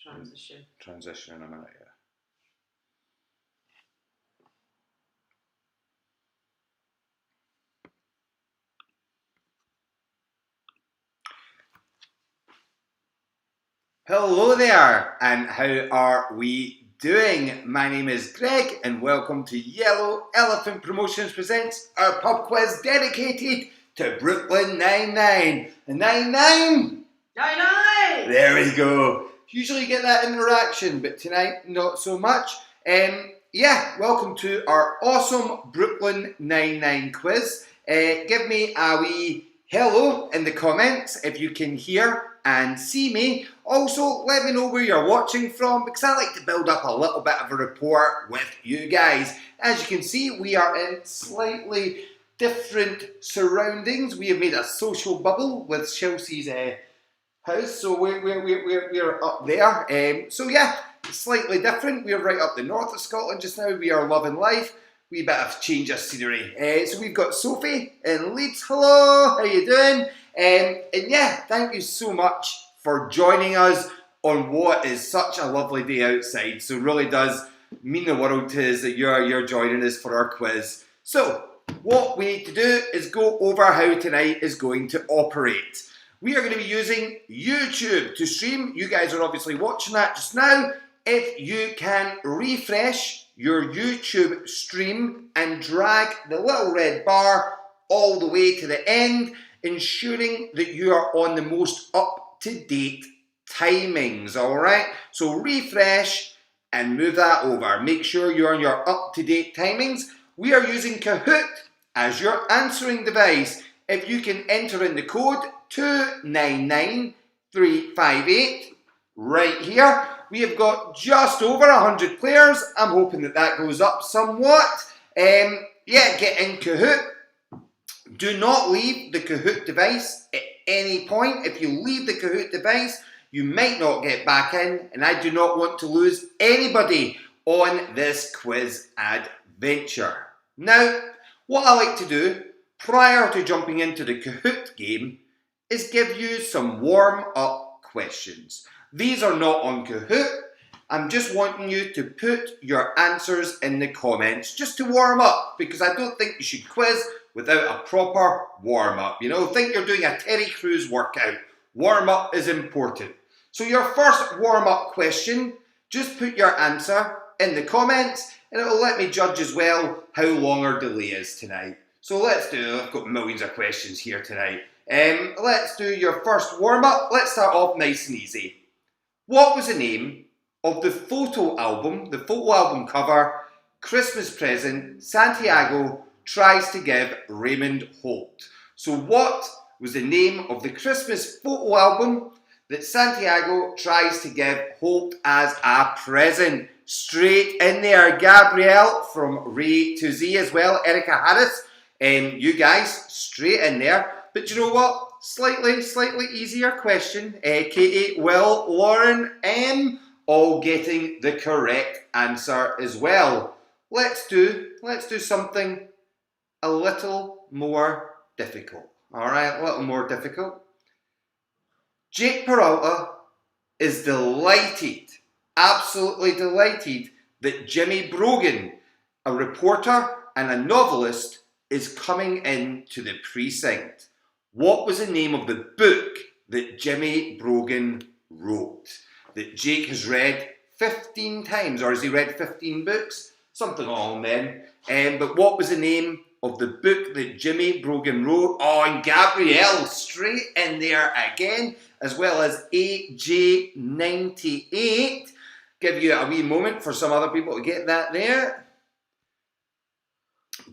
Transition in a minute, yeah. Hello there, and how are we doing? My name is Greg, and welcome to Yellow Elephant Promotions presents our pub quiz dedicated to Brooklyn Nine-Nine. And Nine-Nine! Nine-Nine! There we go. Usually you get that interaction, but tonight not so much. Welcome to our awesome Brooklyn Nine-Nine quiz. Give me a wee hello in the comments if you can hear and see me. Also, let me know where you're watching from because I like to build up a little bit of a rapport with you guys. As you can see, we are in slightly different surroundings. We have made a social bubble with Chelsea's house, so we're up there. Slightly different. We're right up the north of Scotland just now. We are loving life. We bit of change of scenery. So we've got Sophie in Leeds. Hello, how you doing? Thank you so much for joining us on what is such a lovely day outside. So it really does mean the world to us that you're joining us for our quiz. So what we need to do is go over how tonight is going to operate. We are going to be using YouTube to stream. You guys are obviously watching that just now. If you can refresh your YouTube stream and drag the little red bar all the way to the end, ensuring that you are on the most up-to-date timings, alright? So refresh and move that over. Make sure you're on your up-to-date timings. We are using Kahoot as your answering device. If you can enter in the code 299358 right here. We have got just over 100 players. I'm hoping that goes up somewhat. Get in Kahoot. Do not leave the Kahoot device at any point. If you leave the Kahoot device, you might not get back in, and I do not want to lose anybody on this quiz adventure. Now, what I like to do prior to jumping into the Kahoot game is give you some warm-up questions. These are not on Kahoot. I'm just wanting you to put your answers in the comments just to warm up, because I don't think you should quiz without a proper warm-up. Think you're doing a Terry Crews workout. Warm-up is important. So your first warm-up question, just put your answer in the comments and it will let me judge as well how long our delay is tonight. So I've got millions of questions here tonight. Let's do your first warm-up. Let's start off nice and easy. What was the name of the photo album cover, Christmas Present, Santiago Tries to Give Raymond Holt? So what was the name of the Christmas photo album that Santiago tries to give Holt as a present? Straight in there. Gabrielle from Ray to Z as well. Erica Harris. You guys, straight in there. But you know what? Slightly easier question. Katie, Will, Lauren, all getting the correct answer as well. Let's do something a little more difficult. Alright, a little more difficult. Jake Peralta is delighted, absolutely delighted, that Jimmy Brogan, a reporter and a novelist, is coming into the precinct. What was the name of the book that Jimmy Brogan wrote? That Jake has read 15 times, or has he read 15 books? Something along then. But what was the name of the book that Jimmy Brogan wrote? Oh, and Gabrielle, straight in there again, as well as AJ98. Give you a wee moment for some other people to get that there.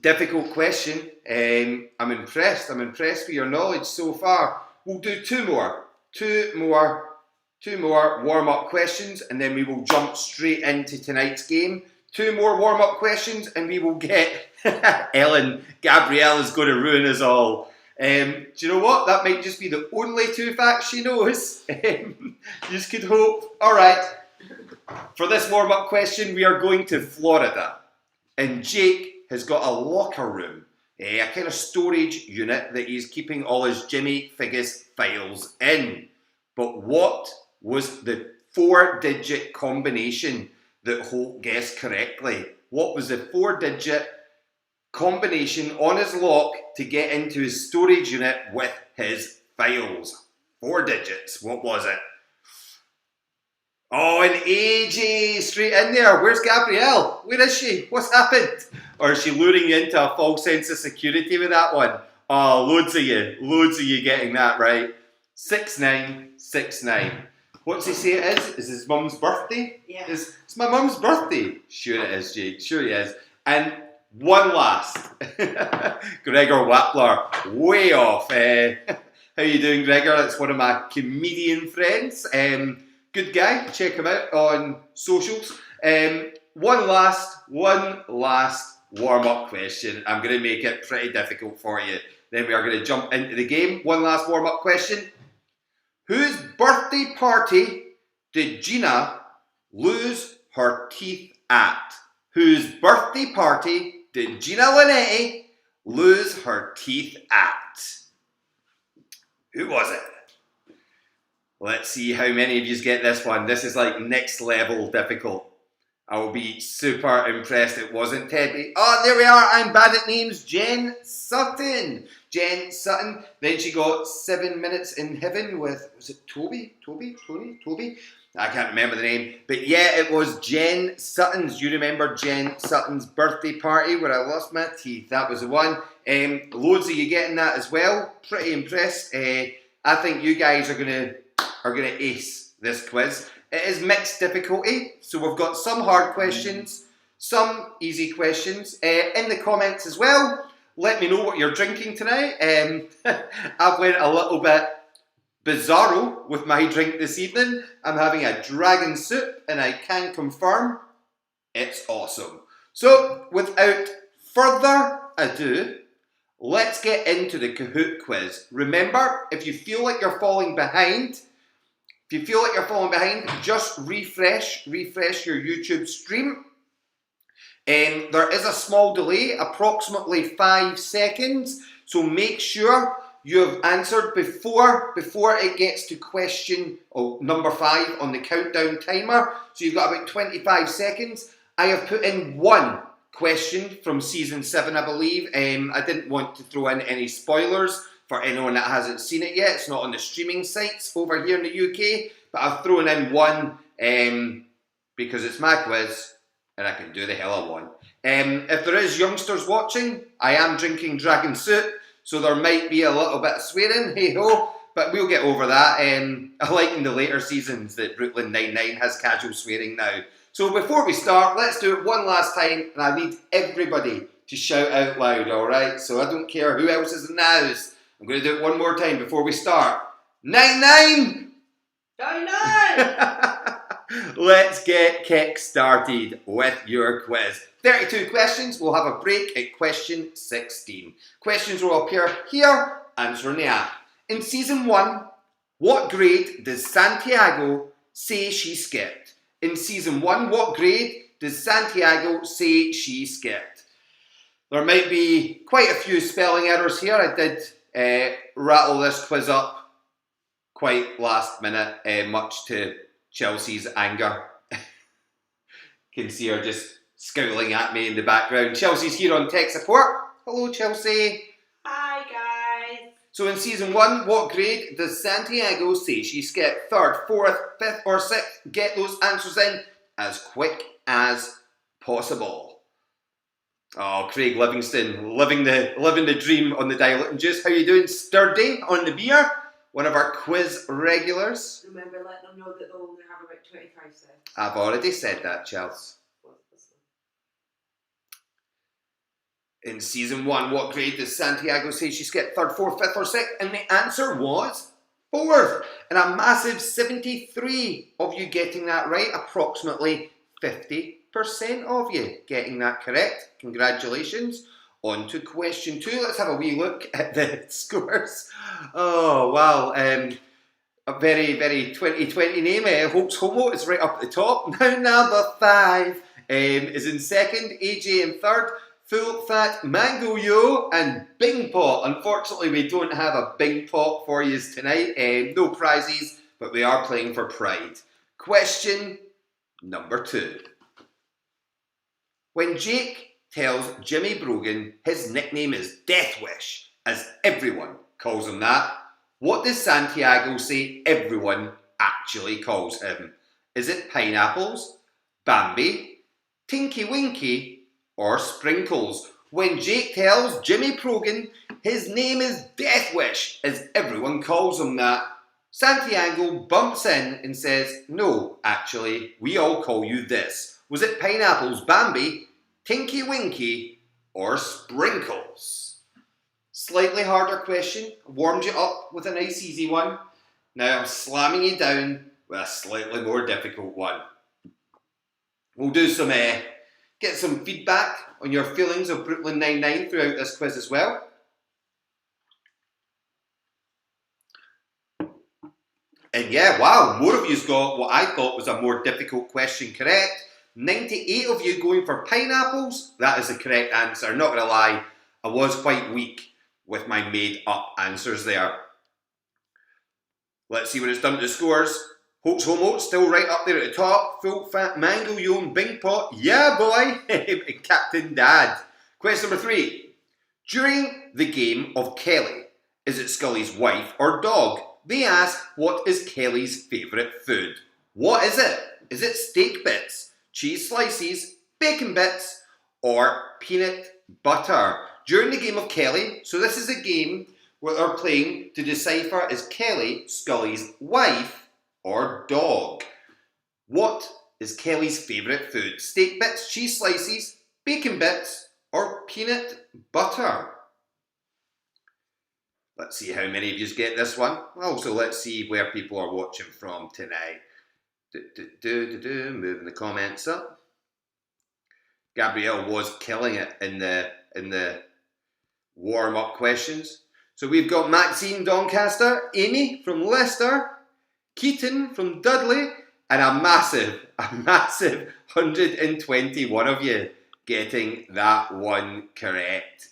Difficult question. I'm impressed with your knowledge so far. We'll do two more warm-up questions, and then we will jump straight into tonight's game. Two more warm-up questions and we will get Ellen. Gabrielle is going to ruin us all. Do you know what? That might just be the only two facts she knows. You just could hope. Alright. For this warm-up question, we are going to Florida. And Jake has got a locker room, a kind of storage unit that he's keeping all his Jimmy Figgis files in. But what was the 4-digit combination that Holt guessed correctly. What was the 4-digit combination on his lock to get into his storage unit with his files? 4 digits. What was it? Oh, and AJ straight in there. Where's Gabrielle? Where is she? What's happened? Or is she luring you into a false sense of security with that one? Oh, loads of you getting that right. 6969. What's he say it is? Is his mum's birthday? Yeah. It's my mum's birthday. Sure it is, Jake. Sure he is. And one last. Gregor Wappler. Way off. How you doing, Gregor? That's one of my comedian friends. Good guy. Check him out on socials. One last warm-up question. I'm going to make it pretty difficult for you. Then we are going to jump into the game. One last warm-up question. Whose birthday party did Gina lose her teeth at? Whose birthday party did Gina Linetti lose her teeth at? Who was it? Let's see how many of you get this one. This is like next level difficult. I will be super impressed it wasn't Teddy. Oh, there we are. I'm bad at names. Jen Sutton. Jen Sutton. Then she got 7 Minutes in Heaven with, was it Toby? I can't remember the name. But yeah, it was Jen Sutton's. You remember Jen Sutton's birthday party where I lost my teeth? That was the one. Loads of you getting that as well. Pretty impressed. I think you guys are gonna ace this quiz. It is mixed difficulty, so we've got some hard questions, some easy questions. In the comments as well, let me know what you're drinking tonight. I've went a little bit bizarro with my drink this evening. I'm having a dragon soup, and I can confirm it's awesome. So, without further ado, let's get into the Kahoot quiz. Remember, if you feel like you're falling behind, just refresh your YouTube stream. There is a small delay, approximately 5 seconds, so make sure you have answered before it gets to question number 5 on the countdown timer. So you've got about 25 seconds. I have put in one question from season 7, I believe. I didn't want to throw in any spoilers for anyone that hasn't seen it yet. It's not on the streaming sites over here in the UK, but I've thrown in one because it's my quiz and I can do the hell I want. If there is youngsters watching, I am drinking dragon soup, so there might be a little bit of swearing, hey ho, but we'll get over that. I like in the later seasons that Brooklyn Nine-Nine has casual swearing now. So before we start, let's do it one last time, and I need everybody to shout out loud, alright? So I don't care who else is in the house. I'm going to do it one more time before we start. 9-9! 9-9! Let's get kick-started with your quiz. 32 questions. We'll have a break at question 16. Questions will appear here, answer in the app. In season 1, what grade does Santiago say she skipped? In season 1, what grade does Santiago say she skipped? There might be quite a few spelling errors here. I did rattle this quiz up quite last minute, much to Chelsea's anger. Can see her just scowling at me in the background. Chelsea's here on tech support. Hello, Chelsea. Hi, guys. So in season 1, what grade does Santiago say she skipped? 3rd, 4th, 5th or 6th? Get those answers in as quick as possible. Oh, Craig Livingston, living the dream on the dial and juice. How you doing? Sturdy on the beer? One of our quiz regulars. Remember, let them know that they'll only have about 25 cents. I've already said that, Chelsea. In season 1, what grade does Santiago say she skipped? 3rd, 4th, 5th or 6th? And the answer was 4th. And a massive 73 of you getting that right. Approximately 50% of you getting that correct. Congratulations. On to question 2. Let's have a wee look at the scores. Oh, wow. A very, very 2020 name. Hope's Homo is right up at the top. Now number 5 is in 2nd. AJ in 3rd. Full Fat Mango Yo and Bing Pot. Unfortunately, we don't have a Bing Pot for you tonight. No prizes, but we are playing for pride. Question number 2. When Jake tells Jimmy Brogan his nickname is Death Wish, as everyone calls him that, what does Santiago say everyone actually calls him? Is it Pineapples, Bambi, Tinky Winky, or Sprinkles? When Jake tells Jimmy Brogan his name is Death Wish, as everyone calls him that, Santiago bumps in and says, no, actually, we all call you this. Was it Pineapples, Bambi, Tinky Winky, or Sprinkles? Slightly harder question. Warmed you up with a nice easy one. Now I'm slamming you down with a slightly more difficult one. We'll do some, get some feedback on your feelings of Brooklyn Nine-Nine throughout this quiz as well. And yeah, wow, more of you's got what I thought was a more difficult question correct. 98 of you going for pineapples. That is the correct answer. Not going to lie, I was quite weak with my made up answers there. Let's see when it's done to the scores. Hoax Homo still right up there at the top. Full Fat Mango Yone Bing Pot. Yeah, boy. And Captain Dad. Question number 3. During the game of Kelly, is it Scully's wife or dog? They ask, what is Kelly's favourite food? What is it? Is it steak bits, cheese slices, bacon bits, or peanut butter? During the game of Kelly, so this is a game where they're playing to decipher, is Kelly Scully's wife or dog? What is Kelly's favourite food? Steak bits, cheese slices, bacon bits, or peanut butter? Let's see how many of you get this one. Also, let's see where people are watching from tonight. Moving the comments up. Gabrielle was killing it in the warm-up questions. So we've got Maxine Doncaster, Amy from Leicester, Keaton from Dudley, and a massive 121 of you getting that one correct.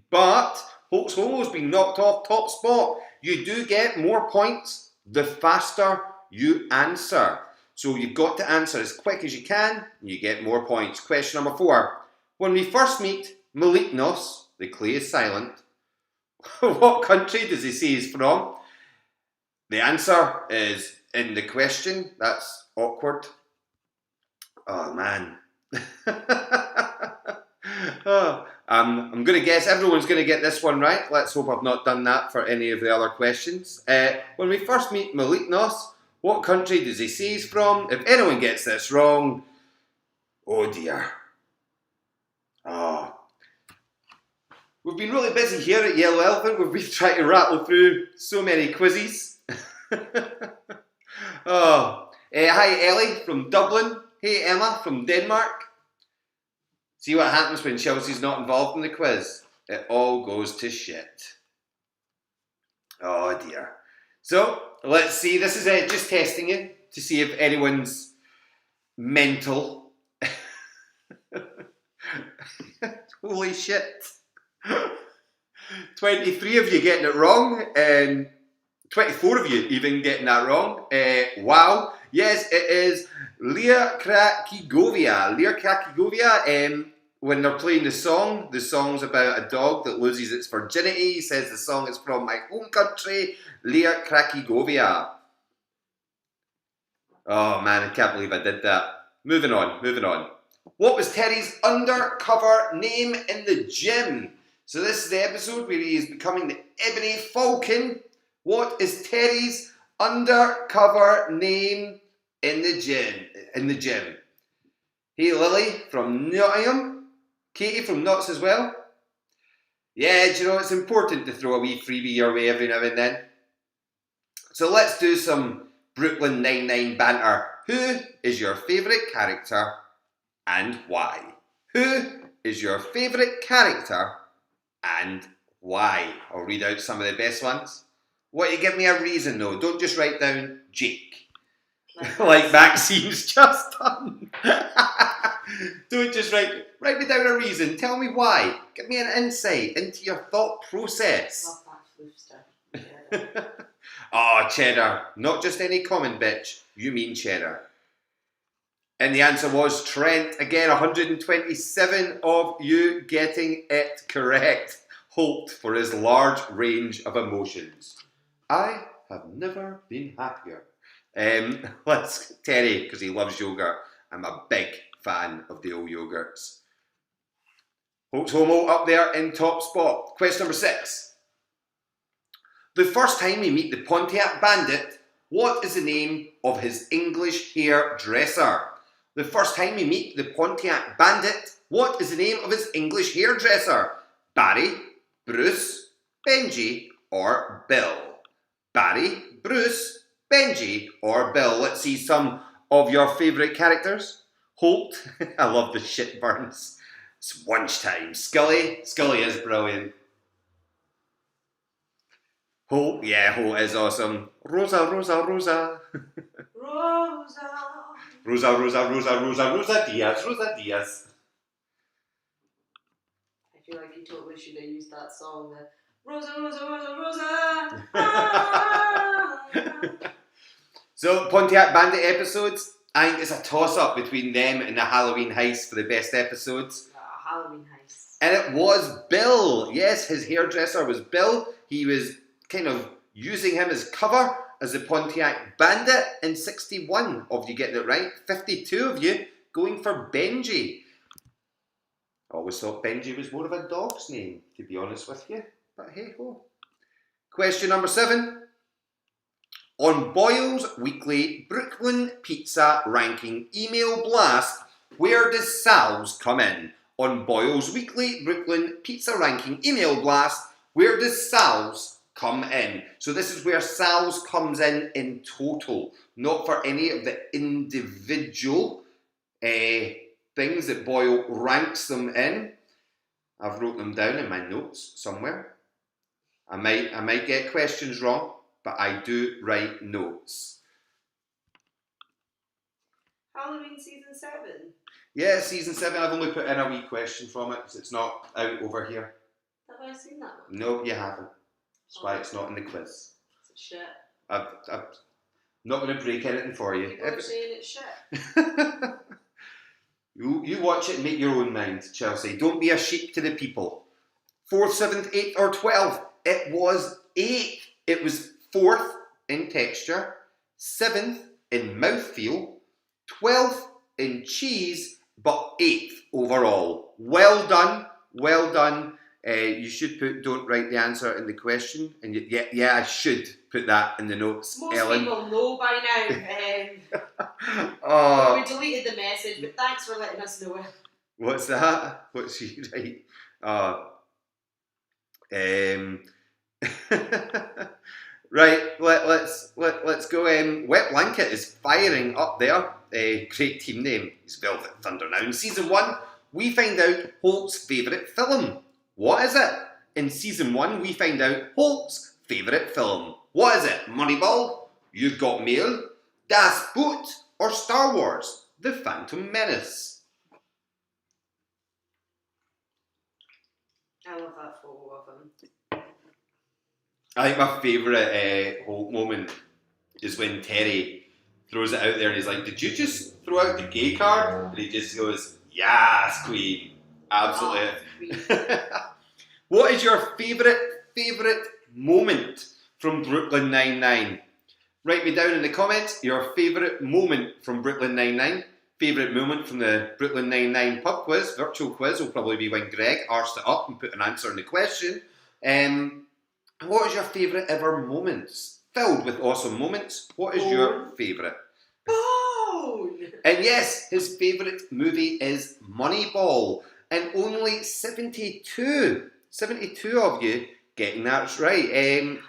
But Hoax Homo's been knocked off top spot. You do get more points the faster you answer. So you've got to answer as quick as you can, and you get more points. Question number 4. When we first meet Maliknos, the clay is silent, what country does he say he's from? The answer is in the question. That's awkward. Oh, man. I'm going to guess everyone's going to get this one right. Let's hope I've not done that for any of the other questions. When we first meet Maliknos, what country does he say he's from? If anyone gets this wrong, oh dear. Oh. We've been really busy here at Yellow Elephant. We've been trying to rattle through so many quizzes. Oh. Hi Ellie from Dublin. Hey Emma from Denmark. See what happens when Chelsea's not involved in the quiz? It all goes to shit. Oh dear. So, let's see. This is just testing you to see if anyone's mental. Holy shit. 23 of you getting it wrong, and 24 of you even getting that wrong. Wow. Yes, it is Lear Krakigovia. Lear Krakigovia, when they're playing the song's about a dog that loses its virginity. He says the song is from my home country, Lear Krakigovia. Oh man, I can't believe I did that. Moving on. What was Terry's undercover name in the gym? So this is the episode where he is becoming the Ebony Falcon. What is Terry's undercover name in the gym? Hey Lily from Nottingham. Katie from Notts as well. Yeah, do you know, it's important to throw a wee freebie your way every now and then. So let's do some Brooklyn Nine-Nine banter. Who is your favourite character and why? Who is your favourite character and why? I'll read out some of the best ones. What, you give me a reason though. Don't just write down Jake. Like Maxine's just done. Don't just write me down a reason. Tell me why. Give me an insight into your thought process. Love that fluff stuff. Yeah. Oh, cheddar. Not just any common bitch. You mean cheddar. And the answer was Trent. Again, 127 of you getting it correct. Holt for his large range of emotions. I have never been happier. Let's Terry, because he loves yogurt. I'm a big fan of the old yogurts. Holt's Homo up there in top spot. Question number 6. The first time we meet the Pontiac Bandit, what is the name of his English hairdresser? The first time we meet the Pontiac Bandit, what is the name of his English hairdresser? Barry, Bruce, Benji, or Bill? Barry, Bruce, Benji, or Bill? Let's see some of your favourite characters. Holt, I love the shit burns. It's lunchtime. Scully is brilliant. Holt, yeah, Holt is awesome. Rosa. Rosa. Rosa Diaz. I feel like you totally should have used that song. Rosa. Ah. So, Pontiac Bandit episodes, I think it's a toss-up between them and the Halloween Heist for the best episodes. Halloween Heist. And it was Bill. Yes, his hairdresser was Bill. He was kind of using him as cover as the Pontiac Bandit. In 61 of you getting it right. 52 of you going for Benji. I always thought Benji was more of a dog's name, to be honest with you. But hey ho. Question number 7. On Boyle's weekly Brooklyn Pizza ranking email blast, where does Sal's come in? On Boyle's weekly Brooklyn Pizza ranking email blast, where does Sal's come in? So this is where Sal's comes in total, not for any of the individual things that Boyle ranks them in. I've wrote them down in my notes somewhere. I might get questions wrong, but I do write notes. Halloween season 7. Yeah, season 7. I've only put in a wee question from it because it's not out over here. Have I seen that one? No, you haven't. That's why it's not in the quiz. It's a shit. I'm not going to break anything for you. People are saying it's shit. You watch it and make your own mind, Chelsea. Don't be a sheep to the people. 4th, 7th, 8th, or 12th. It was 8th. It was 4th in texture, 7th in mouthfeel, 12th in cheese, but 8th overall. Well done. You should put, don't write the answer in the question. And yeah, I should put that in the notes, Most Ellen. people know by now. We deleted the message, but thanks for letting us know. What's that? What's she right? Right, let's go. Wet Blanket is firing up there. Great team name. It's Velvet Thunder now. In season 1, we find out Holt's favourite film. What is it? In season 1, we find out Holt's favourite film. What is it? Moneyball, You've Got Mail, Das Boot, or Star Wars: The Phantom Menace? I love that photo of him. I think my favourite Holt moment is when Terry throws it out there and he's like, "Did you just throw out the gay card?" And he just goes, "Yes, Queen. Absolutely." Oh, What is your favourite moment from Brooklyn Nine-Nine? Write me down in the comments your favourite moment from Brooklyn Nine-Nine. Favourite moment from the Brooklyn Nine-Nine pub quiz, virtual quiz, will probably be when Greg arsed it up and put an answer in the question. What is your favourite ever moments? Filled with awesome moments. What is your favourite? Bone! And yes, his favourite movie is Moneyball. And only 72 of you getting that right.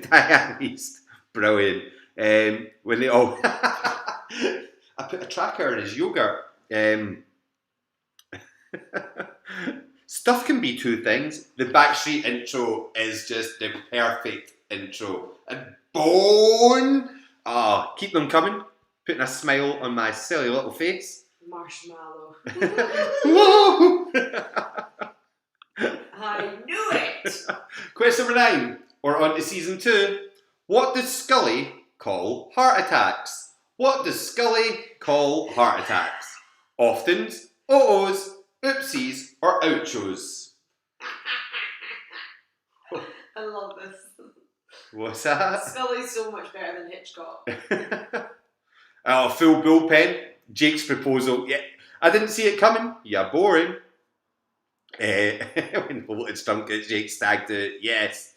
Diane East. Brilliant. When they all... I put a tracker in his yogurt. Stuff can be two things. The Backstreet intro is just the perfect intro. And Bone! Keep them coming. Putting a smile on my silly little face. Marshmallow. Whoa! I knew it! Question number 9. Or on to season 2. What does Scully call heart attacks? What does Scully call heart attacks? Oftens, oh-ohs, oopsies, or ouchos? I love this. What's that? Scully's so much better than Hitchcock. Oh, full bullpen. Jake's proposal. Yeah, I didn't see it coming. Yeah, boring. When Bolton stunk at Jake stagged it. Yes.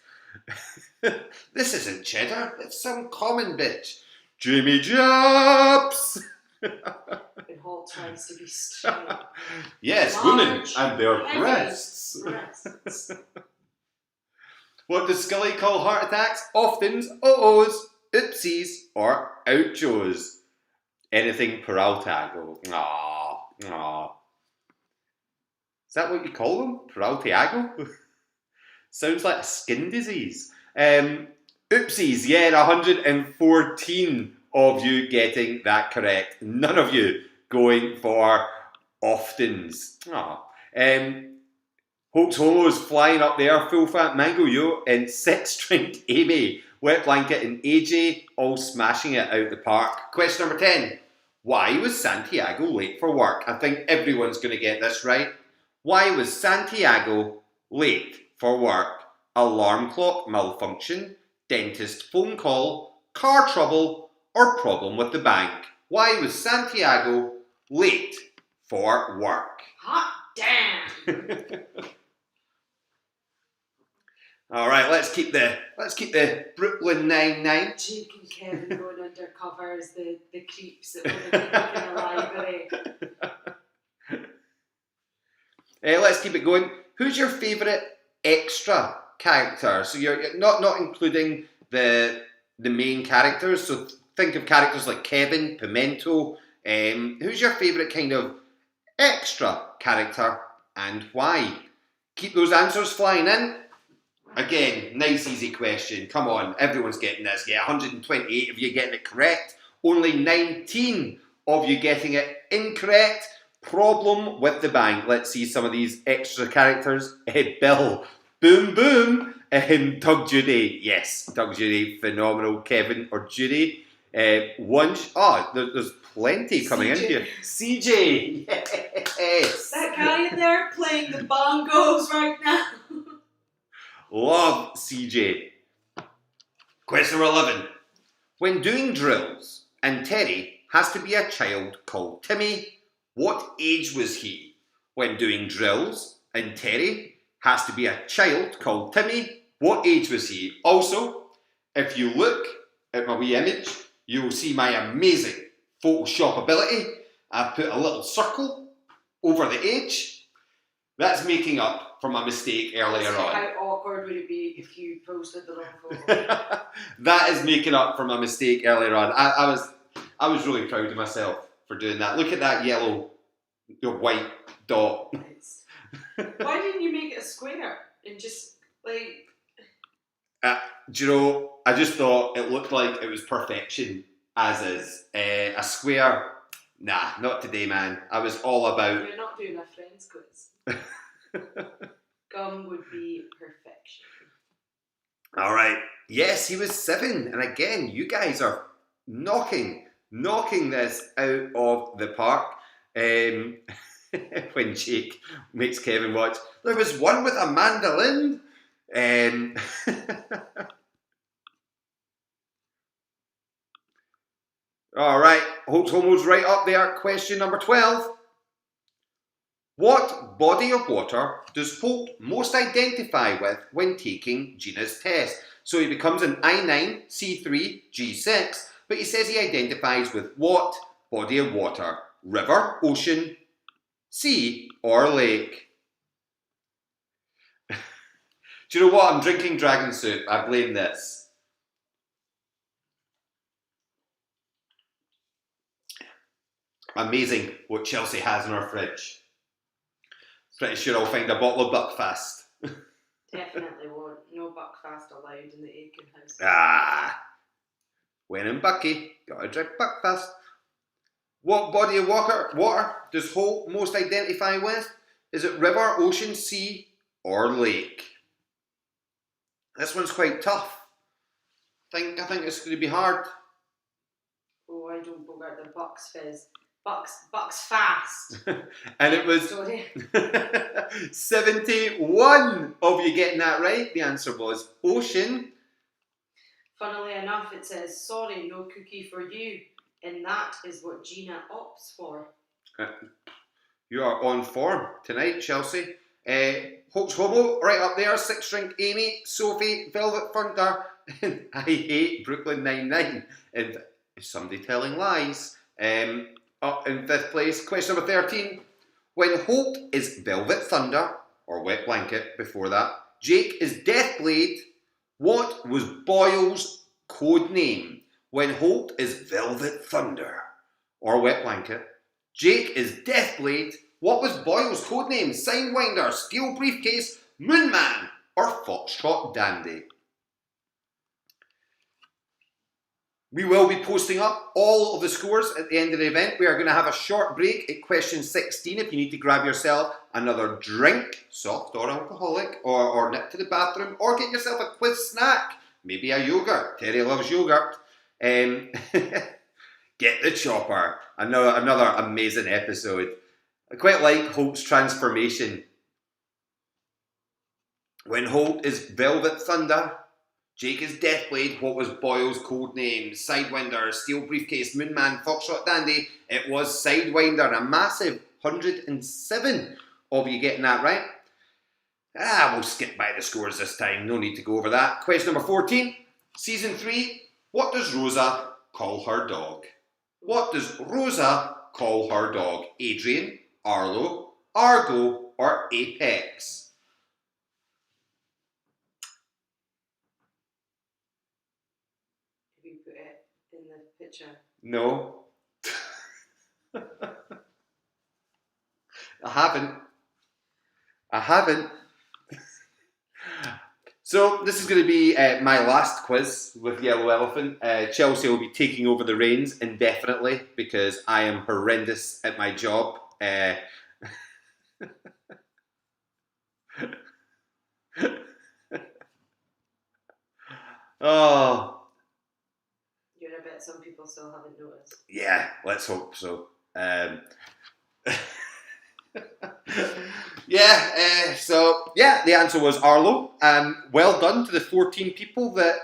This isn't cheddar. It's some common bitch. Jimmy Japs. And Holt tries to be straight. Yes, Large, women and their heavy breasts. breasts. What does Scully call heart attacks? Oftens, oh-ohs, oopsies, or ouchos? Anything Peraltago. Aww. Is that what you call them? Peraltago? Sounds like a skin disease. Oopsies, yeah, 114 of you getting that correct. None of you going for oftens. Hope's Homo's flying up there. Full Fat Mango Yo and Six String Amy. Wet Blanket and AJ all smashing it out the park. Question number 10. Why was Santiago late for work? I think everyone's going to get this right. Why was Santiago late for work? Alarm clock malfunction, dentist phone call, car trouble, or problem with the bank? Why was Santiago late for work? Hot damn! All right, let's keep the Brooklyn Nine-Nine. Jake and Kevin going undercover as the creeps that were in the library. Let's keep it going. Who's your favourite extra character? So you're not including the main characters. So think of characters like Kevin, Pimento. Who's your favourite kind of extra character and why? Keep those answers flying in. Again, nice easy question. Come on, everyone's getting this. Yeah, 128 of you getting it correct. Only 19 of you getting it incorrect. Problem with the bank. Let's see some of these extra characters. Bill, Boom Boom, Doug Judy. Yes, Doug Judy, phenomenal. Kevin or Judy. There's plenty coming in here. CJ, yes. That guy in there playing the bongos right now. Love CJ. Question number 11. When doing drills, and Terry has to be a child called Timmy, what age was he? When doing drills, and Terry has to be a child called Timmy, what age was he? Also, if you look at my wee image, you will see my amazing Photoshop ability. I've put a little circle over the age. That's making up for my mistake earlier on. How awkward would it be if you posted the wrong photo? That is making up for my mistake earlier on. I was really proud of myself for doing that. Look at that yellow, white dot. Why didn't you make it a square and just like? Do you know? I just thought it looked like it was perfection as is. A square. Nah, not today, man. I was all about. We're not doing a friends quiz. Gum would be perfection. All right. Yes, he was 7. And again, you guys are knocking this out of the park. When Jake makes Kevin watch, there was one with a mandolin. All right. Hope's Homo's right up there. Question number 12. What body of water does Hope most identify with when taking Gina's test? So he becomes an I9, C3, G6, but he says he identifies with what body of water? River, ocean, sea, or lake? Do you know what? I'm drinking dragon soup. I blame this. Amazing what Chelsea has in her fridge. Pretty sure I'll find a bottle of Buckfast. Definitely won't. No Buckfast allowed in the Aiken house. When in Bucky, gotta drink Buckfast. What body of water does Hope most identify with? Is it river, ocean, sea, or lake? This one's quite tough. I think it's going to be hard. Oh, I don't bugger the Bucks fizz. Bucks fast. And it was Sorry. 71 of you getting that right. The answer was ocean. Funnily enough, it says, sorry, no cookie for you. And that is what Gina opts for. You are on form tonight, Chelsea. Hope's Hobo, right up there. Six Drink Amy, Sophie, Velvet Thunder, and I Hate Brooklyn Nine-Nine. And is somebody telling lies? Up in fifth place, question number 13. When Hope is Velvet Thunder, or Wet Blanket before that, Jake is Deathblade, what was Boyle's code name? When Hope is Velvet Thunder, or Wet Blanket, Jake is Deathblade, what was Boyle's code name? Sidewinder, Steel Briefcase, Moonman, or Foxtrot Dandy? We will be posting up all of the scores at the end of the event. We are going to have a short break at question 16 if you need to grab yourself another drink, soft or alcoholic, or nip to the bathroom, or get yourself a quiz snack. Maybe a yogurt. Terry loves yogurt. Get the chopper. Another amazing episode. I quite like Hope's transformation. When Hope is Velvet Thunder, Jake is Deathblade, what was Boyle's code name? Sidewinder, Steel Briefcase, Moonman, Foxtrot Dandy. It was Sidewinder, a massive 107 of you getting that right. We'll skip by the scores this time, no need to go over that. Question number 14, Season 3, what does Rosa call her dog? What does Rosa call her dog? Adrian, Arlo, Argo, or Apex? Have you put it in the picture? No. I haven't. So this is going to be my last quiz with Yellow Elephant. Chelsea will be taking over the reins indefinitely because I am horrendous at my job. Oh. You're a bit, some people still haven't noticed. Yeah, let's hope so. The answer was Arlo. Well done to the 14 people that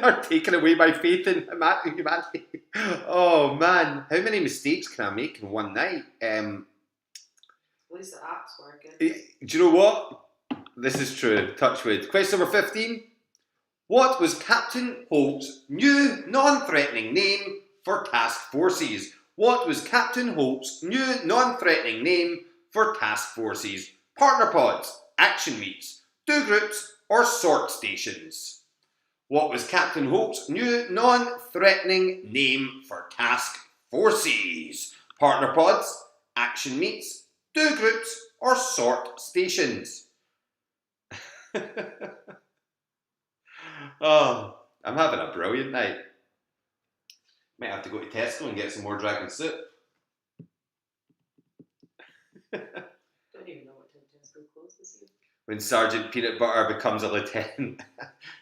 are taking away my faith in humanity. Oh man, how many mistakes can I make in one night? At least the app's working. Do you know what? This is true. Touch wood. Question number 15. What was Captain Holt's new non-threatening name for task forces? What was Captain Holt's new non-threatening name for task forces? Partner pods, action meets, do groups, or sort stations? What was Captain Holt's new non-threatening name for task forces? Partner pods, action meets, do groups, or sort stations? Oh, I'm having a brilliant night. Might have to go to Tesco and get some more dragon soup. Don't even know what time Tesco closes here. When Sergeant Peanut Butter becomes a lieutenant.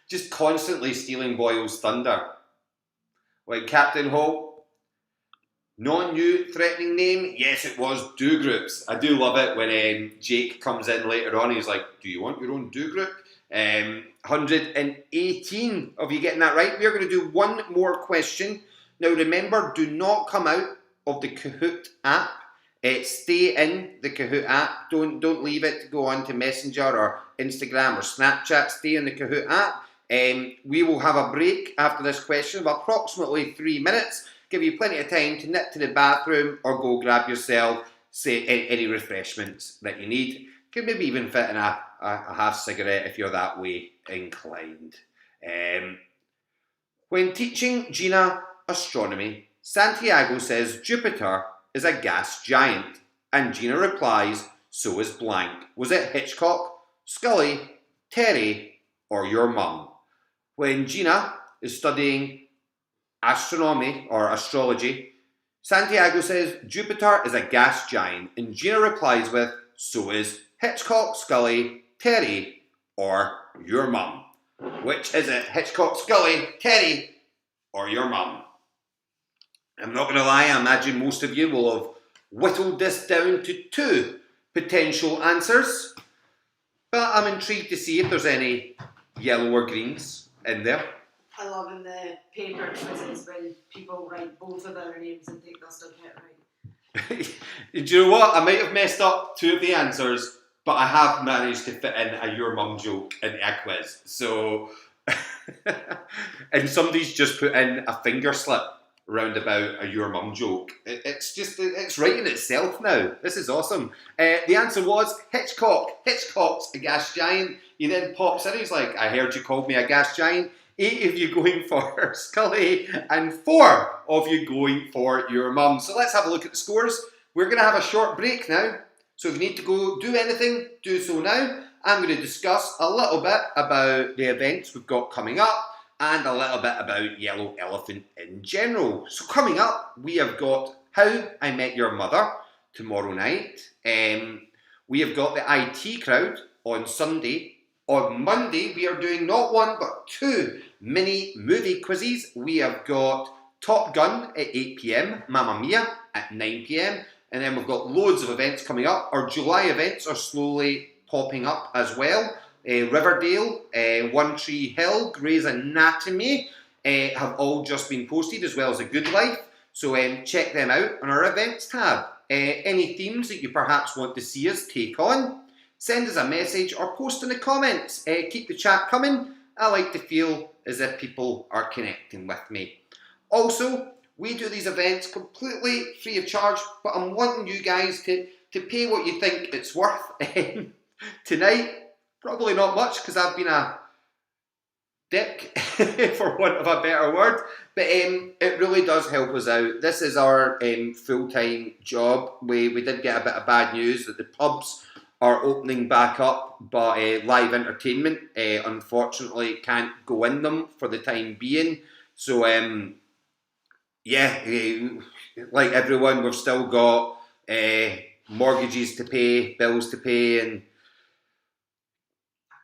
Just constantly stealing Boyle's thunder. When Captain Holt, non-new threatening name? Yes, it was do groups. I do love it when Jake comes in later on. He's like, do you want your own do group? 118 of you getting that right. We are going to do one more question. Now remember, do not come out of the Kahoot app. Stay in the Kahoot app. Don't leave it to go on to Messenger or Instagram or Snapchat. Stay in the Kahoot app. We will have a break after this question of approximately 3 minutes. Give you plenty of time to nip to the bathroom or go grab yourself any refreshments that you need. Could maybe even fit in a half cigarette if you're that way inclined. When teaching Gina astronomy, Santiago says Jupiter is a gas giant, and Gina replies, so is blank. Was it Hitchcock, Scully, Terry, or your mum? When Gina is studying astronomy or astrology, Santiago says Jupiter is a gas giant, and Gina replies with, so is Hitchcock, Scully, Terry, or your mum. Which is it? Hitchcock, Scully, Terry, or your mum? I'm not going to lie, I imagine most of you will have whittled this down to 2 potential answers, but I'm intrigued to see if there's any yellow or greens in there. I love in the paper quizzes when people write both of their names and think they'll still get it right. Do you know what? I might have messed up 2 of the answers, but I have managed to fit in a your mum joke in a quiz. So, and somebody's just put in a finger slip round about a your mum joke. It's writing itself now. This is awesome. The answer was Hitchcock. Hitchcock's a gas giant. He then pops in, he's like, I heard you called me a gas giant. 8 of you going for Scully and 4 of you going for your mum. So let's have a look at the scores. We're going to have a short break now. So if you need to go do anything, do so now. I'm going to discuss a little bit about the events we've got coming up and a little bit about Yellow Elephant in general. So coming up, we have got How I Met Your Mother tomorrow night. We have got the IT crowd on Sunday. On Monday, we are doing not 1 but 2 mini movie quizzes. We have got Top Gun at 8 PM, Mamma Mia at 9 PM, and then we've got loads of events coming up. Our July events are slowly popping up as well. Riverdale, One Tree Hill, Grey's Anatomy have all just been posted, as well as A Good Life. So check them out on our events tab. Any themes that you perhaps want to see us take on, send us a message or post in the comments. Keep the chat coming. I like to feel as if people are connecting with me. Also, we do these events completely free of charge, but I'm wanting you guys to pay what you think it's worth. Tonight, probably not much because I've been a dick, for want of a better word, but it really does help us out. This is our full-time job. We did get a bit of bad news that the pubs are opening back up, but live entertainment unfortunately can't go in them for the time being. So like everyone, we've still got mortgages to pay, bills to pay, and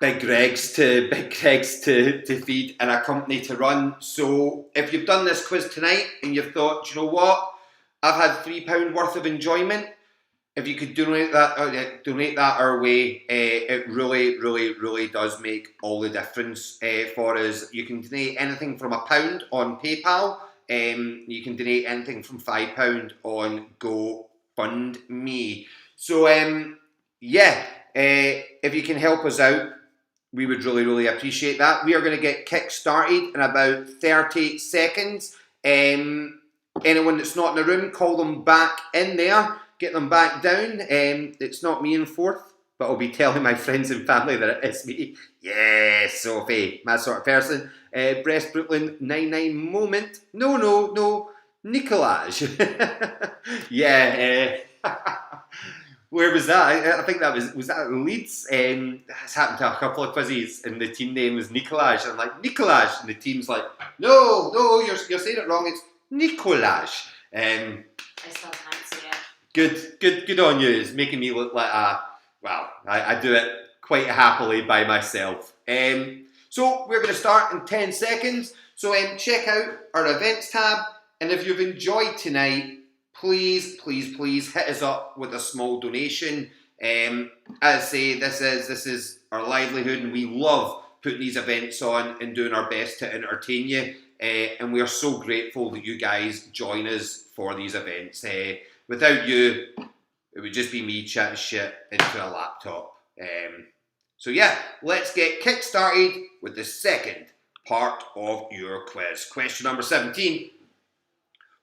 big Gregs to feed and a company to run. So if you've done this quiz tonight and you've thought, do you know what, I've had £3 worth of enjoyment, if you could donate that our way, it really does make all the difference for us. You can donate anything from £1 on PayPal. You can donate anything from £5 on GoFundMe. So if you can help us out, we would really appreciate that. We are going to get kick-started in about 30 seconds. Anyone that's not in the room, call them back in there. Get them back down. It's not me in 4th, but I'll be telling my friends and family that it is me. Yeah, Sophie, my sort of person. Breast Brooklyn 99 moment. No, Nicolaj. Yeah. Where was that? I think that was that Leeds? That's happened to a couple of quizzes, and the team name was Nicolaj. I'm like, Nicolaj, and the team's like, no, you're saying it wrong. It's Nicolaj. I still can't say it. Good on you. It's making me look like I do it quite happily by myself. So we're going to start in 10 seconds. So check out our events tab, and if you've enjoyed tonight, please hit us up with a small donation. As I say, this is our livelihood, and we love putting these events on and doing our best to entertain you. And we are so grateful that you guys join us for these events. Without you, it would just be me chatting shit into a laptop. So yeah, let's get kick-started with the second part of your quiz. Question number 17.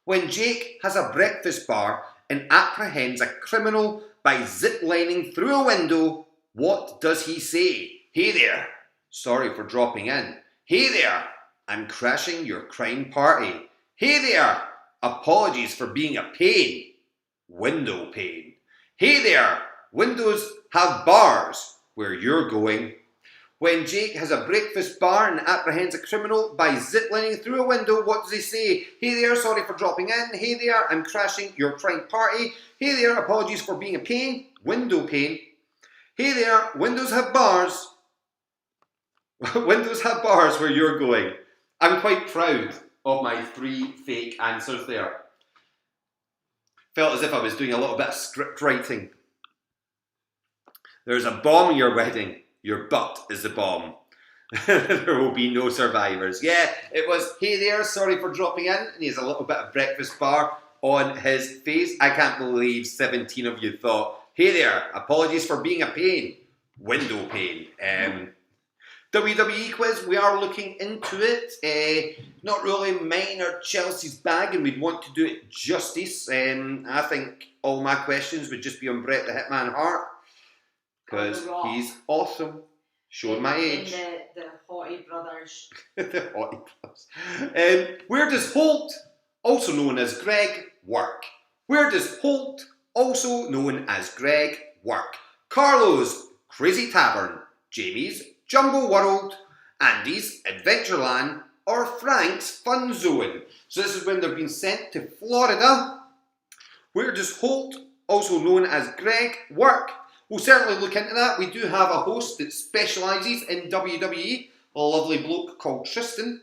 When Jake has a breakfast bar and apprehends a criminal by ziplining through a window, what does he say? Hey there, sorry for dropping in. Hey there, I'm crashing your crime party. Hey there, apologies for being a pain. Window pane. Hey there, windows have bars where you're going. When Jake has a breakfast bar and apprehends a criminal by ziplining through a window, what does he say? Hey there, sorry for dropping in. Hey there, I'm crashing your crime party. Hey there, apologies for being a pain. Window pane. Hey there, windows have bars. Windows have bars where you're going. I'm quite proud of my 3 fake answers there. Felt as if I was doing a little bit of script writing. There's a bomb in your wedding. Your butt is the bomb. There will be no survivors. Yeah, it was, hey there, sorry for dropping in. And he has a little bit of breakfast bar on his face. I can't believe 17 of you thought, hey there, apologies for being a pain. Window pane. WWE quiz, we are looking into it. Not really mine or Chelsea's bag, and we'd want to do it justice. I think all my questions would just be on Bret the Hitman Hart, because he's awesome. Showing my age. In the Hottie Brothers. The Hottie Brothers. Where does Holt, also known as Greg, work? Where does Holt, also known as Greg, work? Carlo's Crazy Tavern, Jamie's Jumbo World, Andy's Adventureland, or Frank's Fun Zone. So this is when they've been sent to Florida. Where does Holt, also known as Greg, work? We'll certainly look into that. We do have a host that specialises in WWE, a lovely bloke called Tristan.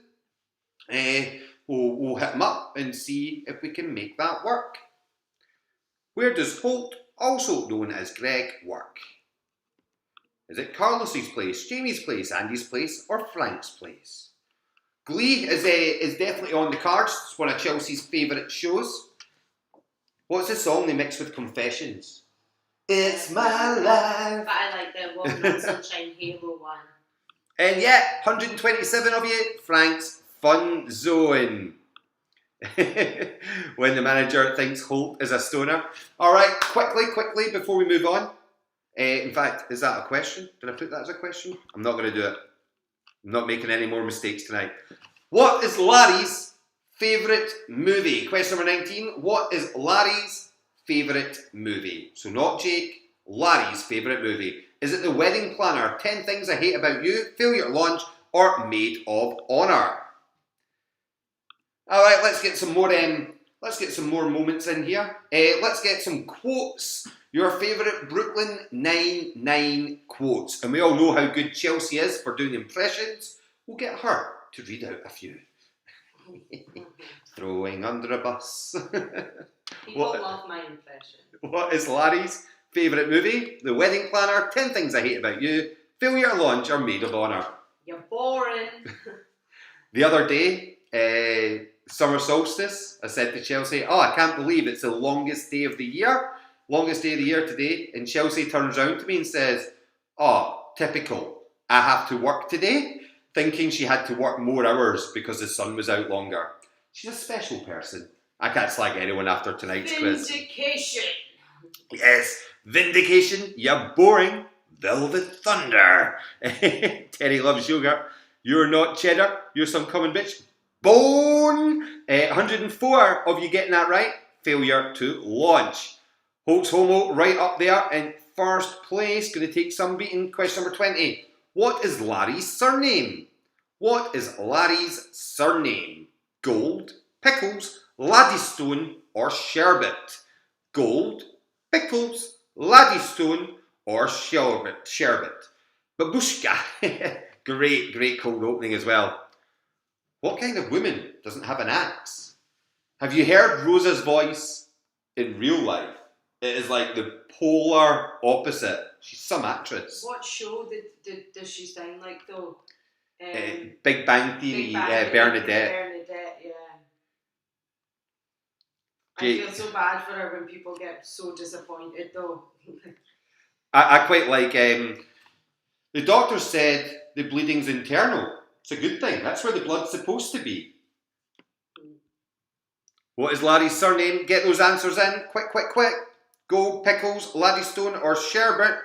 We'll hit him up and see if we can make that work. Where does Holt, also known as Greg, work? Is it Carlos's place, Jamie's place, Andy's place, or Frank's place? Glee is definitely on the cards. It's one of Chelsea's favourite shows. What's the song they mix with Confessions? It's my life. But I like the Walnut Sunshine Halo one. And yeah, 127 of you, Frank's Fun Zone. When the manager thinks Holt is a stoner. Alright, quickly, before we move on. In fact, is that a question? Did I put that as a question? I'm not going to do it. I'm not making any more mistakes tonight. What is Larry's favourite movie? Question number 19. What is Larry's favourite movie? So not Jake, Larry's favourite movie. Is it The Wedding Planner, 10 Things I Hate About You, Failure at Launch, or Maid of Honour? Alright, let's get some more moments in here. Let's get some quotes. Your favourite Brooklyn Nine-Nine quotes. And we all know how good Chelsea is for doing impressions. We'll get her to read out a few. Throwing under a bus. People love my impression. What is Larry's favourite movie? The Wedding Planner, 10 Things I Hate About You, Failure at Launch, or Maid of Honour? You're boring. The other day, summer solstice, I said to Chelsea, oh, I can't believe it's the longest day of the year. Longest day of the year today. And Chelsea turns round to me and says, oh, typical. I have to work today. Thinking she had to work more hours because the sun was out longer. She's a special person. I can't slag anyone after tonight's quiz. Vindication. Yes, vindication, you boring velvet thunder. Terry loves yogurt. You're not cheddar. You're some common bitch. Bone. 104 of you getting that right. Failure to launch. Holt's Homo right up there in first place. Going to take some beating. Question number 20. What is Larry's surname? What is Larry's surname? Gold, Pickles, Laddystone, or Sherbet? Gold, Pickles, Laddystone, or Sherbet? Babushka. Great cold opening as well. What kind of woman doesn't have an axe? Have you heard Rosa's voice in real life? It is like the polar opposite. She's some actress. What show does she sound like though? Big Bang Theory, Bernadette. Bernadette, yeah. Jake. I feel so bad for her when people get so disappointed though. I quite like, the doctor said the bleeding's internal. It's a good thing. That's where the blood's supposed to be. What is Larry's surname? Get those answers in. Quick. Gold, Pickles, Laddystone, or Sherbet?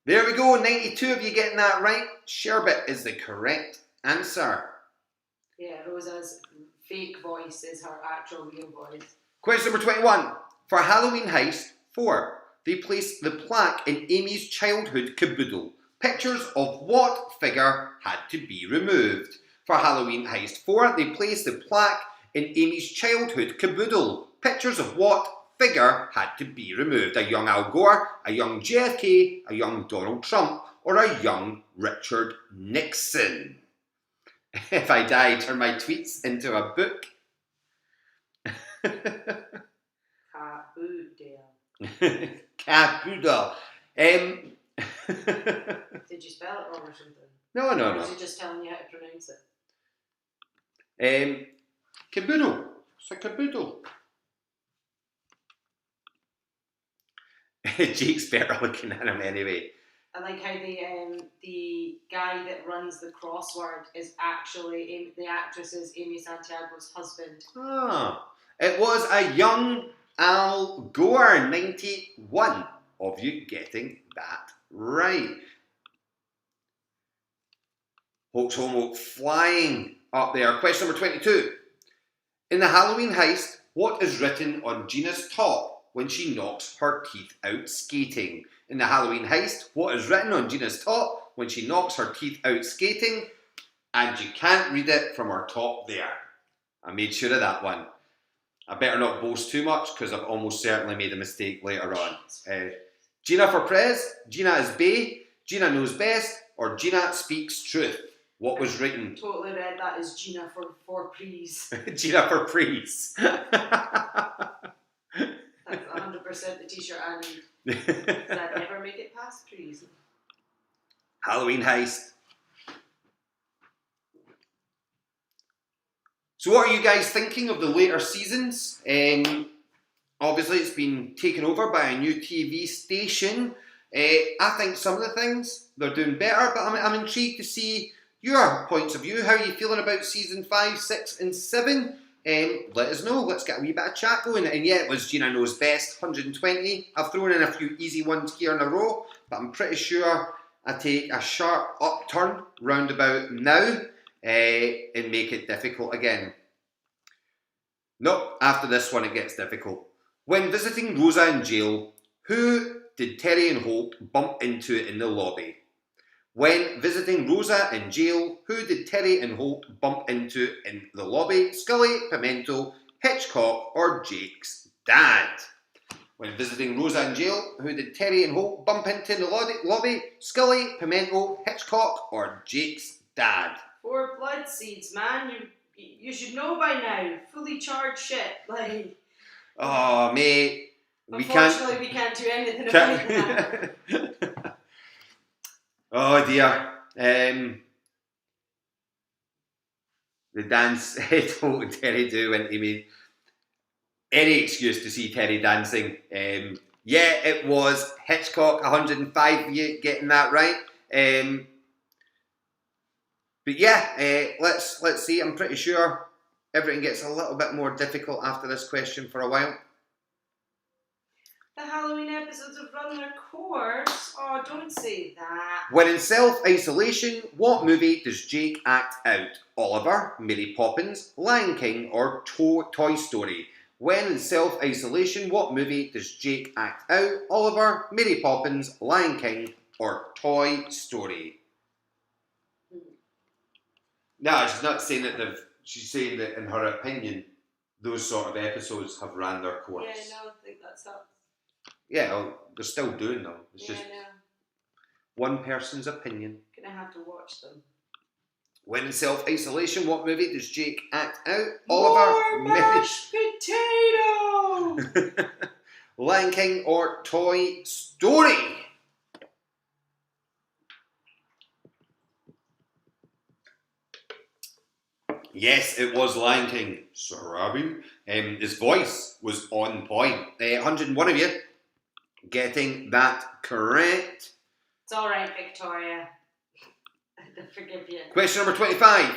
There we go. 92 of you getting that right. Sherbet is the correct answer. Yeah, Rosa's fake voice is her actual real voice. Question number 21. For Halloween Heist 4, they placed the plaque in Amy's childhood caboodle. Pictures of what figure had to be removed? For Halloween Heist 4, they placed the plaque in Amy's childhood caboodle. Pictures of what figure had to be removed? A young Al Gore, a young JFK, a young Donald Trump, or a young Richard Nixon? If I die, turn my tweets into a book. Caboodle. Did you spell it wrong or something? No. Or was he just telling you how to pronounce it? Caboodle. It's a caboodle. Jake's better looking at him anyway. I like how the guy that runs the crossword is actually the actress is Amy Santiago's husband. It was a young Al Gore, 91 of you getting that right. Hoax Homo flying up there. Question number 22. In the Halloween heist, what is written on Gina's top when she knocks her teeth out skating? In the Halloween heist, what is written on Gina's top when she knocks her teeth out skating? And you can't read it from her top there. I made sure of that one. I better not boast too much because I've almost certainly made a mistake later on. Gina for Prez, Gina is bae, Gina knows best, or Gina speaks truth. What was written? Totally read that as Gina for please. Gina for please. That's 100% the t-shirt I need. Did I never make it past please? Halloween heist. So what are you guys thinking of the later seasons? Obviously it's been taken over by a new TV station. I think some of the things they're doing better, but I'm intrigued to see your points of view. How are you feeling about season 5, 6 and 7? Let us know. Let's get a wee bit of chat going. And yeah, it was Gina Knows Best, 120. I've thrown in a few easy ones here in a row, but I'm pretty sure I take a sharp upturn round about now and make it difficult again. Nope, after this one it gets difficult. When visiting Rosa in jail, who did Terry and Holt bump into in the lobby? When visiting Rosa in jail, who did Terry and Holt bump into in the lobby? Scully, Pimento, Hitchcock, or Jake's dad? When visiting Rosa in jail, who did Terry and Holt bump into in the lobby? Scully, Pimento, Hitchcock, or Jake's dad? 4 blood seeds, man. You should know by now. Fully charged shit. Like. Oh, mate. Unfortunately, we can't do anything about that. Oh dear. The dance Holt and Terry do when he made any excuse to see Terry dancing. Yeah, it was Hitchcock, 105 for you getting that right. But yeah, let's see. I'm pretty sure everything gets a little bit more difficult after this question for a while. The Halloween episodes have run their course. Oh, don't say that. When in self-isolation, what movie does Jake act out? Oliver, Mary Poppins, Lion King, or Toy Story? When in self-isolation, what movie does Jake act out? Oliver, Mary Poppins, Lion King, or Toy Story? No, she's not saying that she's saying that in her opinion, those sort of episodes have ran their course. Yeah, no, I think that's up. Yeah, well, they're still doing them. It's just no. one person's opinion. Gonna have to watch them. When in self-isolation, what movie does Jake act out? More Oliver, mashed potato! Lion King, or Toy Story? Yes, it was Lion King. Sarabi. His voice was on point. 101 of you getting that correct. It's alright, Victoria. I forgive you. Question number 25.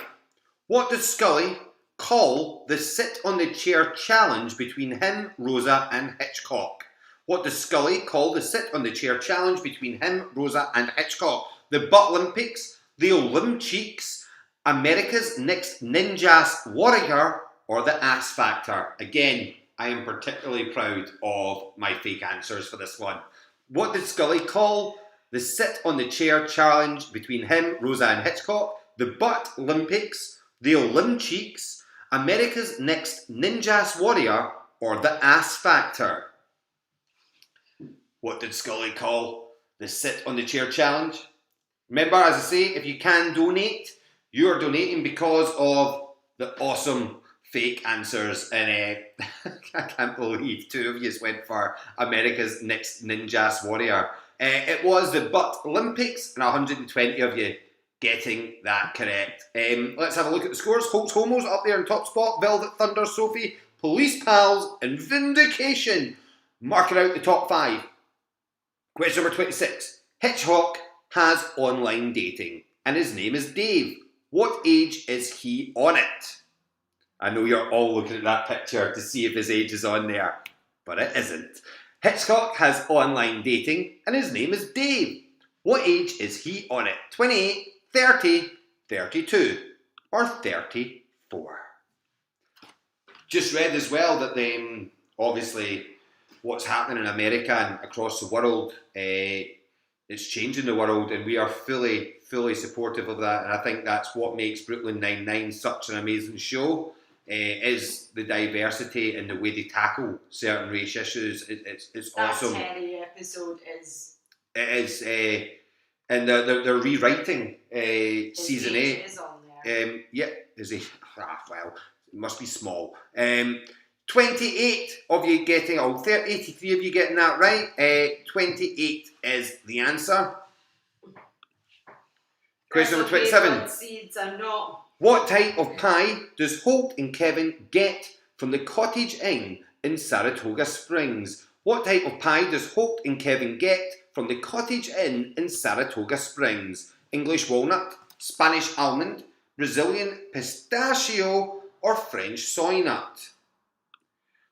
What does Scully call the sit on the chair challenge between him, Rosa, and Hitchcock? What does Scully call the sit on the chair challenge between him, Rosa, and Hitchcock? The Butt Olympics, the Olymcheeks, America's Next Ninjas Warrior, or the Ass Factor? Again, I am particularly proud of my fake answers for this one. What did Scully call the sit on the chair challenge between him, Rosa, and Hitchcock? The Butt Olympics, the Olymcheeks, America's Next Ninjas Warrior, or the Ass Factor? What did Scully call the sit on the chair challenge? Remember, as I say, if you can donate, you're donating because of the awesome fake answers. And I can't believe two of you went for America's Next Ninjas Warrior. It was the Butt Olympics, and 120 of you getting that correct. Let's have a look at the scores. Holt's Homos up there in top spot. Velvet Thunder, Sophie, Police Pals, and Vindication marking out the top 5. Question number 26. Hitchcock has online dating, and his name is Dave. What age is he on it? I know you're all looking at that picture to see if his age is on there, but it isn't. Hitchcock has online dating, and his name is Dave. What age is he on it? 28, 30, 32, or 34? Just read as well that obviously what's happening in America and across the world, it's changing the world, and we are fully supportive of that. And I think that's what makes Brooklyn Nine-Nine such an amazing show, is the diversity and the way they tackle certain race issues. It's awesome. That Terry episode is... It is, and they're rewriting season 8. Is on there. Yeah, is he? Well, it must be small. 28 of you getting, 83 of you getting that right. 28 is the answer. Question number 27. Seeds are not. What type of pie does Holt and Kevin get from the Cottage Inn in Saratoga Springs? What type of pie does Holt and Kevin get from the Cottage Inn in Saratoga Springs? English walnut, Spanish almond, Brazilian pistachio, or French soy nut?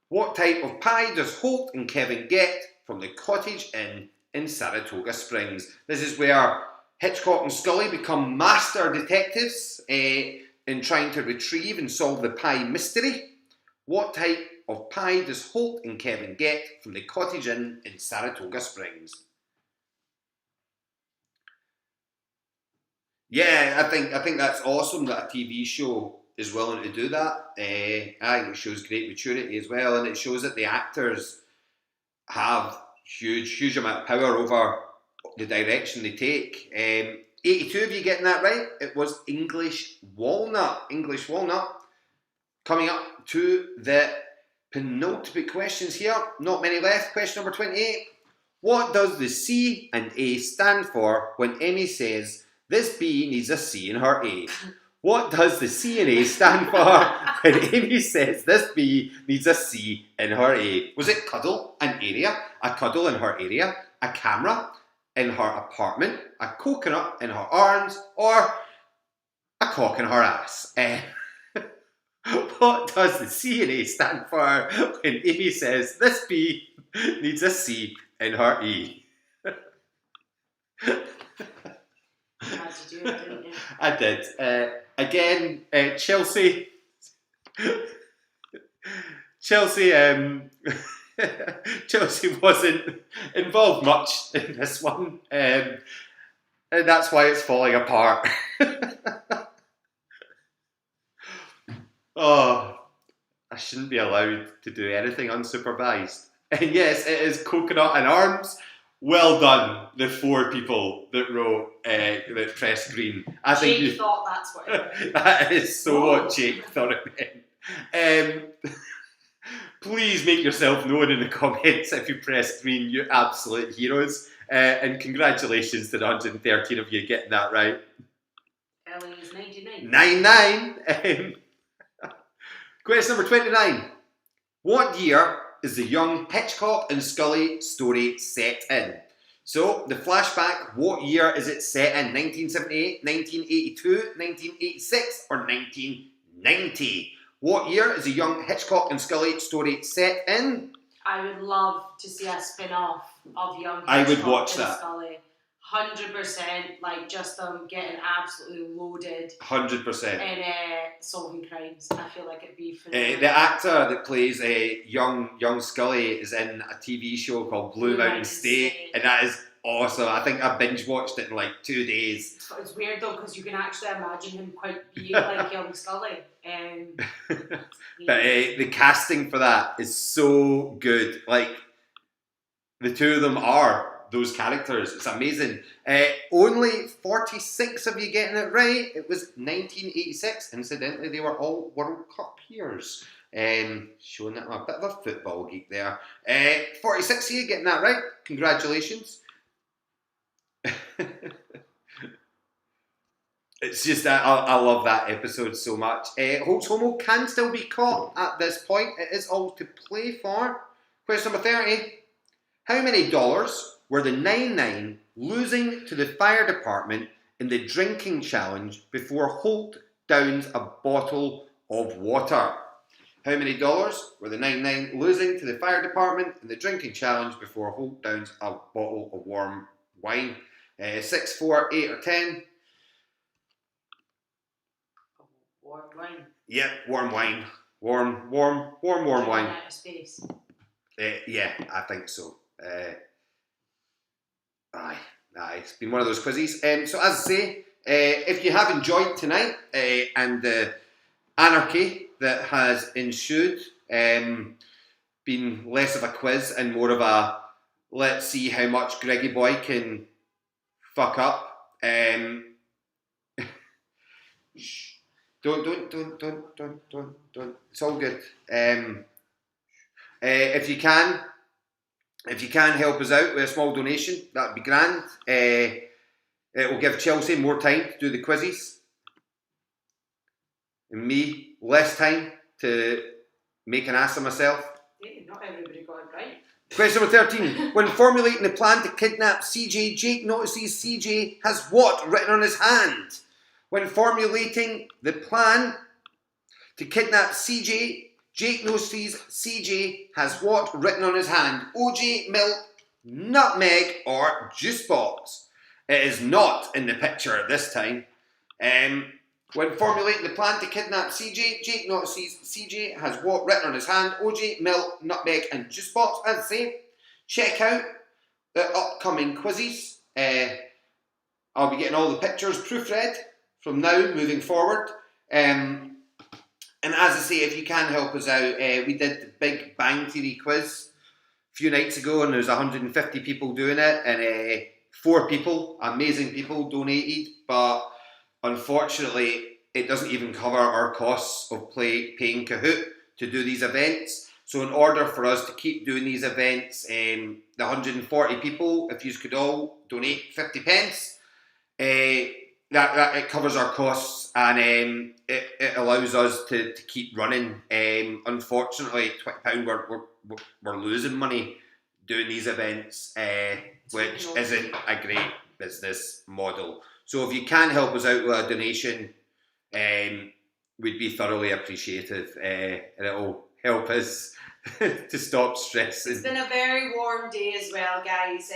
What type of pie does Holt and Kevin get from the Cottage Inn in Saratoga Springs? This is where Hitchcock and Scully become master detectives in trying to retrieve and solve the pie mystery. What type of pie does Holt and Kevin get from the Cottage Inn in Saratoga Springs? Yeah, I think that's awesome that a TV show is willing to do that. I think it shows great maturity as well, and it shows that the actors have huge amount of power over the direction they take. 82 of you getting that right. It was English walnut. English walnut. Coming up to the penultimate questions here. Not many left. Question number 28. What does the C and A stand for when Emmy says this B needs a C in her A? What does the C and A stand for when Amy says this B needs a C in her A? Was it cuddle, an area, a cuddle in her area, a camera in her apartment, a coconut in her arms, or a cock in her ass? What does the C and A stand for when Amy says this B needs a C in her E? Had to do it, didn't you? I did. Again, Chelsea. Chelsea wasn't involved much in this one, and that's why it's falling apart. Oh, I shouldn't be allowed to do anything unsupervised. And yes, it is coconut and arms. Well done, the 4 people that wrote, that pressed green. I think Jake thought that's what it was. that is so what Jake thought it meant. Please make yourself known in the comments if you pressed green, you absolute heroes. And congratulations to the 113 of you getting that right. Ellie is 99. 99. Question number 29. What year is the young Hitchcock and Scully story set in? So, the flashback, what year is it set in? 1978, 1982, 1986, or 1990? What year is the young Hitchcock and Scully story set in? I would love to see a spin-off of Young Hitchcock I would watch and that. Scully. 100%, like just them getting absolutely loaded 100%. in solving crimes. I feel like it'd be phenomenal. The actor that plays young Scully is in a TV show called Blue Mountain State, and that is awesome. I think I binge watched it in like 2 days. It's weird though because you can actually imagine him quite being like young Scully. But the casting for that is so good. Like, The two of them are those characters. It's amazing. Only 46 of you getting it right. It was 1986. Incidentally, they were all World Cup years. Showing that I'm a bit of a football geek there. 46 of you getting that right. Congratulations. It's just that I love that episode so much. Holt's Homo can still be caught at this point. It is all to play for. Question number 30. How many dollars were the 9-9 losing to the fire department in the drinking challenge before Holt downs a bottle of water? How many dollars were the 9-9 losing to the fire department in the drinking challenge before Holt downs a bottle of warm wine? 6, 4, 8 or 10? Warm wine. Yep, warm wine. Warm wine. Out of space. Yeah, I think so. Aye, it's been one of those quizzes. So as I say, if you have enjoyed tonight and the anarchy that has ensued, been less of a quiz and more of a let's see how much Greggy Boy can fuck up. Don't. It's all good. If you can help us out with a small donation, that'd be grand. It will give Chelsea more time to do the quizzes, and me less time to make an ass of myself. Yeah, not everybody got it right. Question number 13. When formulating the plan to kidnap CJ, Jake notices CJ has what written on his hand? When formulating the plan to kidnap CJ, Jake notices CJ has what written on his hand? OJ, milk, nutmeg, or juice box? It is not in the picture this time. When formulating the plan to kidnap CJ, Jake notices CJ has what written on his hand? OJ, milk, nutmeg, and juice box. As I say, check out the upcoming quizzes. I'll be getting all the pictures proofread from now moving forward. And as I say, if you can help us out, we did the Big Bang Theory quiz a few nights ago, and there was 150 people doing it, and 4 people, amazing people, donated, but unfortunately, it doesn't even cover our costs of paying Kahoot to do these events. So in order for us to keep doing these events, the 140 people, if you could all donate 50 pence, that it covers our costs, and it allows us to keep running. Unfortunately, £20 we're losing money doing these events, which isn't a great business model. So if you can help us out with a donation, we'd be thoroughly appreciative, and it'll help us to stop stressing. It's been a very warm day as well, guys.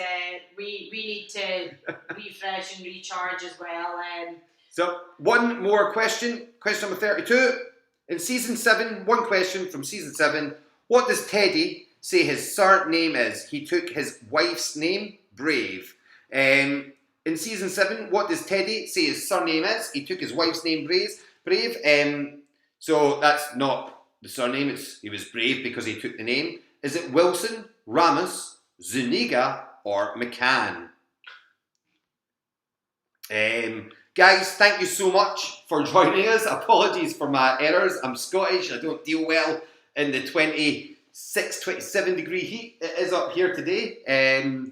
We need to refresh and recharge as well. So one more question. Question number 32. In season 7, one question from season 7. What does Teddy say his surname is? He took his wife's name, Brave. In season 7, what does Teddy say his surname is? He took his wife's name, Brave. So that's not the surname, he was brave because he took the name. Is it Wilson, Ramos, Zuniga, or McCann? Guys, thank you so much for joining us. Apologies for my errors. I'm Scottish. I don't deal well in the 26, 27 degree heat it is up here today.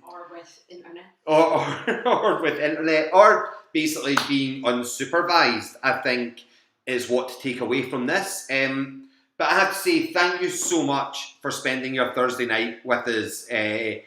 Or with internet. Or with internet. Or basically being unsupervised, I think, is what to take away from this. But I have to say thank you so much for spending your Thursday night with us. I've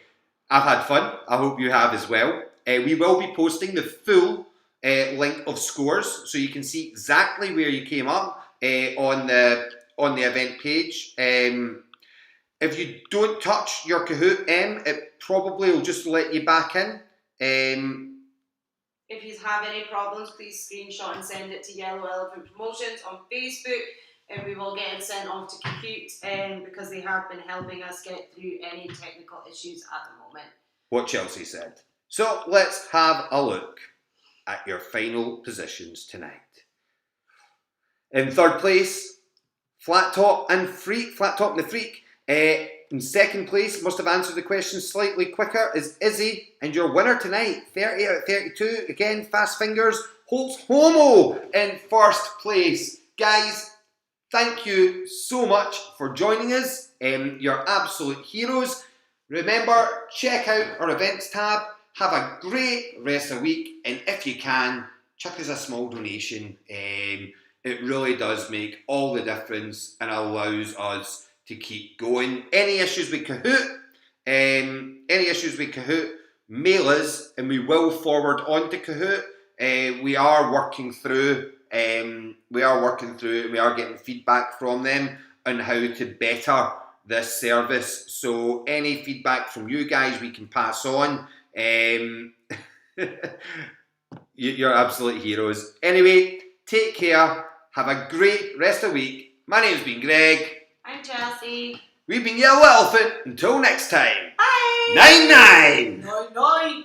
had fun. I hope you have as well. We will be posting the full link of scores, so you can see exactly where you came up on the event page. If you don't touch your Kahoot it probably will just let you back in. If you have any problems, please screenshot and send it to Yellow Elephant Promotions on Facebook, and we will get it sent off to Kahoot, because they have been helping us get through any technical issues at the moment. What Chelsea said. So let's have a look at your final positions tonight. In third place, Flat Top and the Freak. In second place, must have answered the question slightly quicker, is Izzy. And your winner tonight, 30 out of 32. Again, fast fingers, holds Homo in first place. Guys, thank you so much for joining us. You're absolute heroes. Remember, check out our events tab. Have a great rest of the week. And if you can, chuck us a small donation. It really does make all the difference and allows us to keep going. Any issues with Kahoot? Mail us and we will forward on to Kahoot. We are working through. We are getting feedback from them on how to better this service. So any feedback from you guys we can pass on. You're absolute heroes. Anyway, take care. Have a great rest of the week. My name's been Greg. I'm Chelsea. We've been Yellow Elephant. Until next time. Bye. 9-9. 9-9.